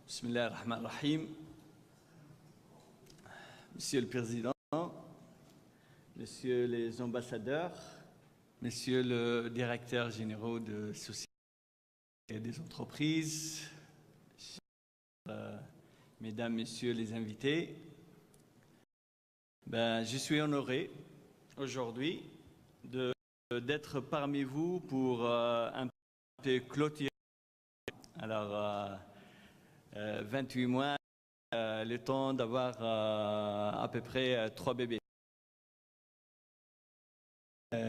Bismillah ar-Rahman ar-Rahim. Monsieur le Président, Messieurs les ambassadeurs, Messieurs le directeur général de sociétés et des entreprises, Mesdames, Messieurs les invités, je suis honoré aujourd'hui d'être parmi vous pour un peu clôturer. Alors, 28 mois, le temps d'avoir à peu près 3 bébés.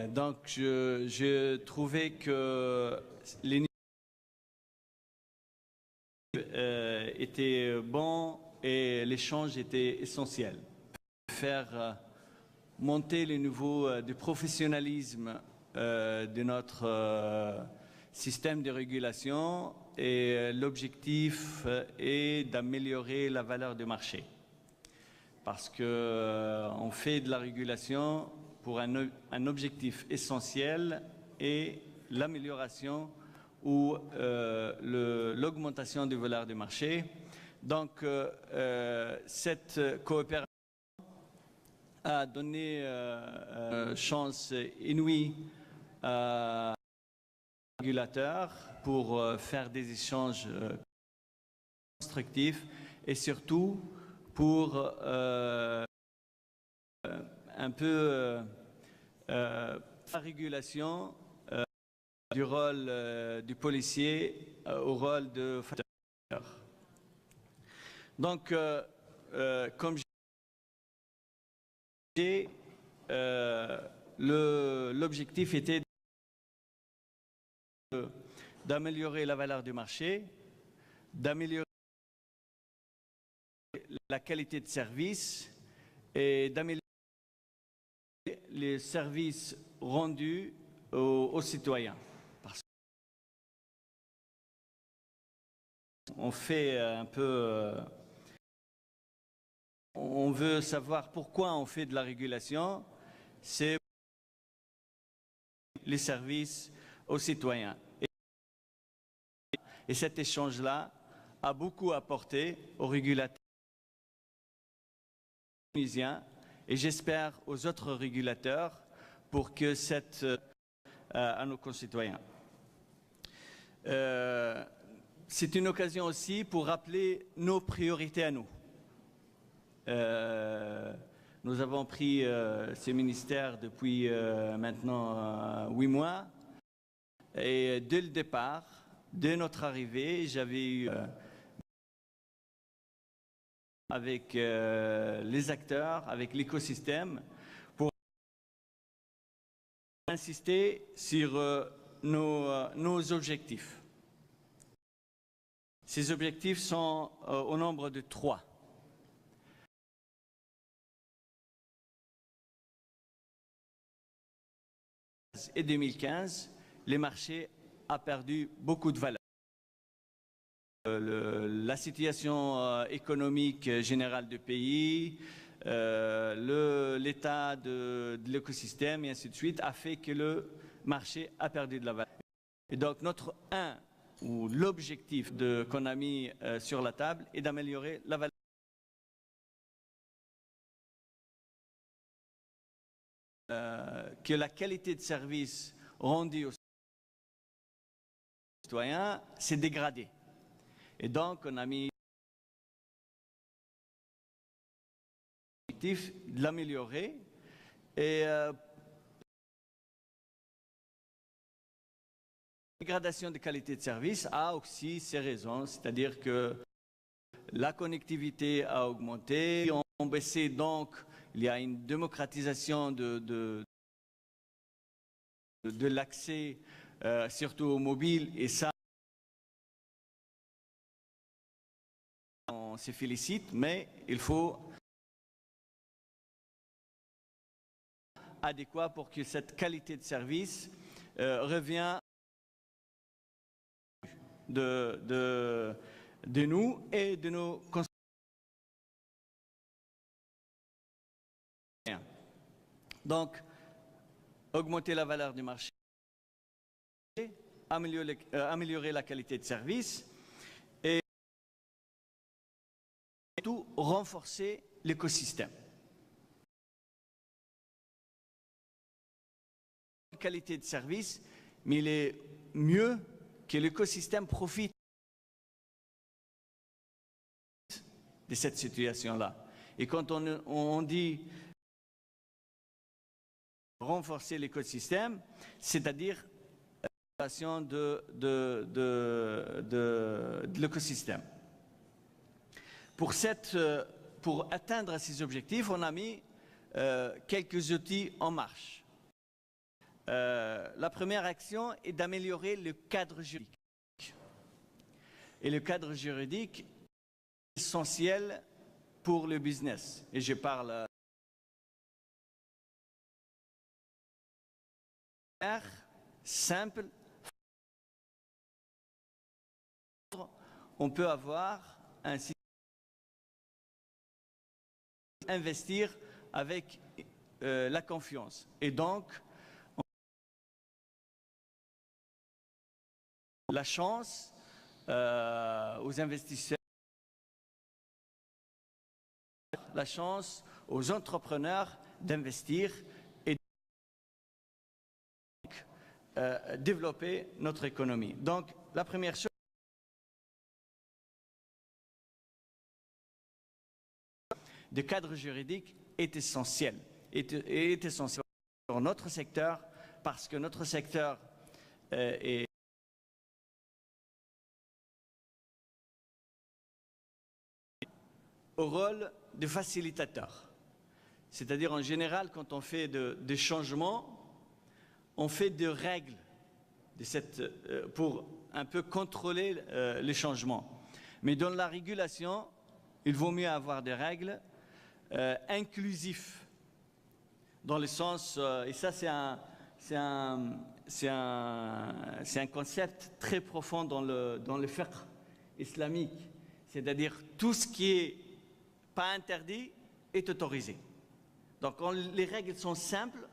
Donc, je trouvais que les étaient bons et l'échange était essentiel. Faire monter le niveau de professionnalisme de notre système de régulation et l'objectif est d'améliorer la valeur du marché. Parce qu'on fait de la régulation pour un objectif essentiel et l'amélioration ou l'augmentation de valeur du marché. Donc, cette coopération a donné chance inouïe à régulateurs pour faire des échanges constructifs et surtout pour un peu la régulation du rôle du policier au rôle de facteur. Donc, comme j'ai l'objectif était d'améliorer la valeur du marché, d'améliorer la qualité de service et d'améliorer les services rendus aux citoyens. Parce qu'on fait un peu... on veut savoir pourquoi on fait de la régulation, c'est les services aux citoyens. Et cet échange-là a beaucoup apporté aux régulateurs tunisiens et j'espère aux autres régulateurs pour que à nos concitoyens. C'est une occasion aussi pour rappeler nos priorités à nous. Nous avons pris ces ministères depuis maintenant 8 mois et dès le départ, dès notre arrivée, j'avais eu avec les acteurs, avec l'écosystème, pour insister sur nos objectifs. Ces objectifs sont au nombre de 3. Et 2015, les marchés ont perdu beaucoup de valeur. La situation économique générale du pays, l'état de l'écosystème et ainsi de suite a fait que le marché a perdu de la valeur. Et donc l'objectif qu'on a mis sur la table est d'améliorer la valeur. Que la qualité de service rendue aux citoyens s'est dégradée. Et donc, on a mis l'objectif de l'améliorer et la dégradation de qualité de service a aussi ses raisons, c'est-à-dire que la connectivité a augmenté, on baissé donc, il y a une démocratisation de l'accès, surtout au mobile, et ça, on se félicite, mais il faut adéquat pour que cette qualité de service revienne de nous et de nos concitoyens. Donc, augmenter la valeur du marché, améliorer la qualité de service renforcer l'écosystème. Qualité de service, mais il est mieux que l'écosystème profite de cette situation-là. Et quand on dit renforcer l'écosystème, c'est-à-dire de l'écosystème. Pour atteindre ces objectifs, on a mis quelques outils en marche. La première action est d'améliorer le cadre juridique. Et le cadre juridique est essentiel pour le business. Et je parle simple. On peut avoir un système investir avec la confiance. Et donc, la chance aux investisseurs, la chance aux entrepreneurs d'investir et développer notre économie. Donc, la première chose, le cadre juridique est essentiel. Est essentiel pour notre secteur parce que notre secteur est au rôle de facilitateur. C'est-à-dire, en général, quand on fait des changements, on fait des règles pour un peu contrôler les changements. Mais dans la régulation, il vaut mieux avoir des règles inclusives, dans le sens, et ça c'est un concept très profond dans le fiqh islamique, c'est-à-dire tout ce qui est pas interdit est autorisé. Donc quand les règles sont simples,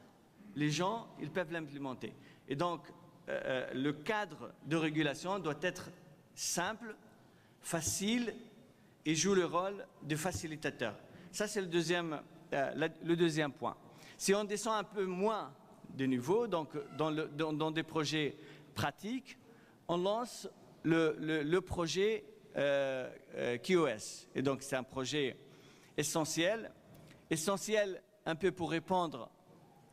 les gens ils peuvent l'implémenter. Et donc le cadre de régulation doit être simple, facile et joue le rôle de facilitateur. Ça c'est le deuxième point. Si on descend un peu moins de niveau, donc dans des projets pratiques, on lance le projet QoS. Et donc c'est un projet essentiel un peu pour répondre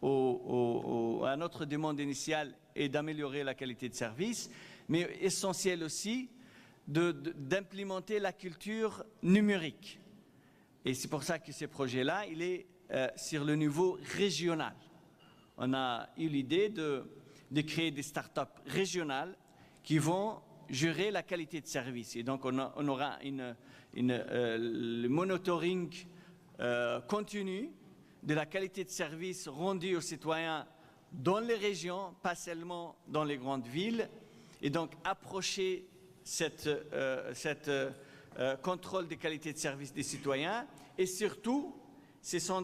à notre demande initiale et d'améliorer la qualité de service, mais essentiel aussi d'implémenter la culture numérique. Et c'est pour ça que ce projet-là, il est sur le niveau régional. On a eu l'idée de créer des startups régionales qui vont gérer la qualité de service. Et donc, on aura le monitoring continu de la qualité de service rendue aux citoyens dans les régions, pas seulement dans les grandes villes. Et donc, approcher cette contrôle de qualité de service des citoyens. Et surtout, ce sont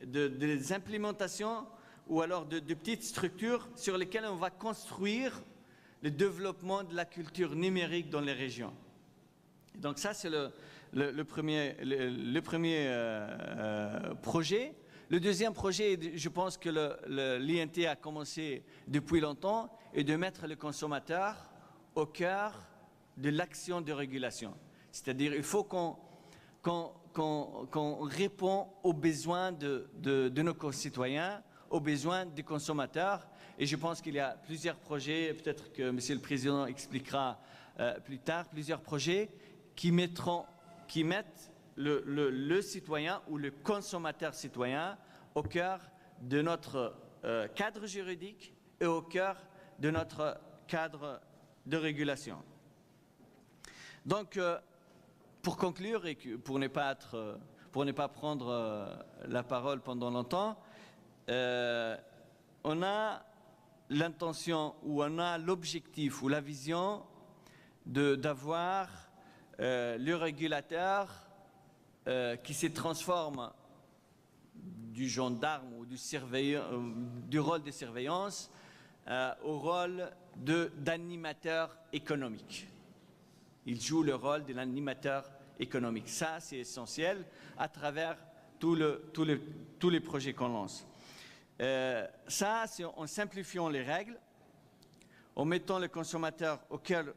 des implémentations ou alors de petites structures sur lesquelles on va construire le développement de la culture numérique dans les régions. Donc ça, c'est le premier projet. Le deuxième projet, je pense que l'INT a commencé depuis longtemps, est de mettre le consommateur au cœur de l'action de régulation. C'est-à-dire il faut qu'on répond aux besoins de nos concitoyens, aux besoins des consommateurs. Et je pense qu'il y a plusieurs projets, peut-être que Monsieur le Président expliquera plus tard, plusieurs projets qui mettent le citoyen ou le consommateur citoyen au cœur de notre cadre juridique et au cœur de notre cadre de régulation. Donc, pour conclure et pour ne pas prendre la parole pendant longtemps, on a l'intention ou on a l'objectif ou la vision d'avoir le régulateur qui se transforme du gendarme ou du rôle de surveillance au rôle d'animateur économique. il joue le rôle de l'animateur économique. Ça, c'est essentiel à travers tous les projets qu'on lance. Ça, c'est en simplifiant les règles, en mettant le consommateur au cœur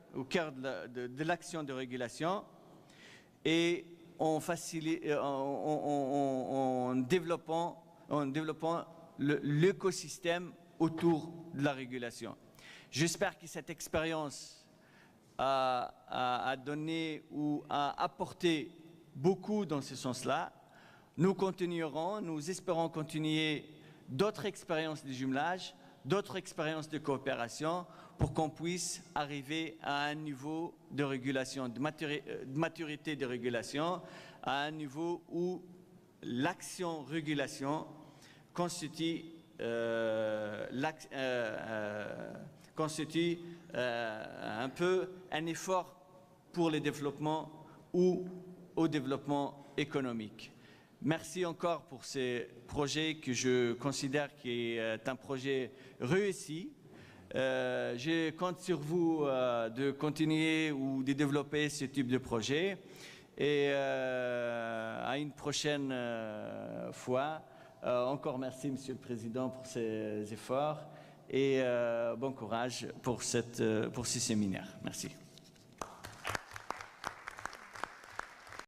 de l'action de régulation et en développant l'écosystème autour de la régulation. J'espère que cette expérience a donné ou a apporté beaucoup dans ce sens-là. Nous continuerons, nous espérons continuer d'autres expériences de jumelage, d'autres expériences de coopération pour qu'on puisse arriver à un niveau de régulation, de maturité de régulation, à un niveau où l'action régulation constitue un peu un effort pour le développement ou au développement économique. Merci encore pour ces projets que je considère qui est un projet réussi. Je compte sur vous de continuer ou de développer ce type de projet. Et à une prochaine fois. Encore merci, Monsieur le Président, pour ces efforts et bon courage pour ce séminaire. Merci.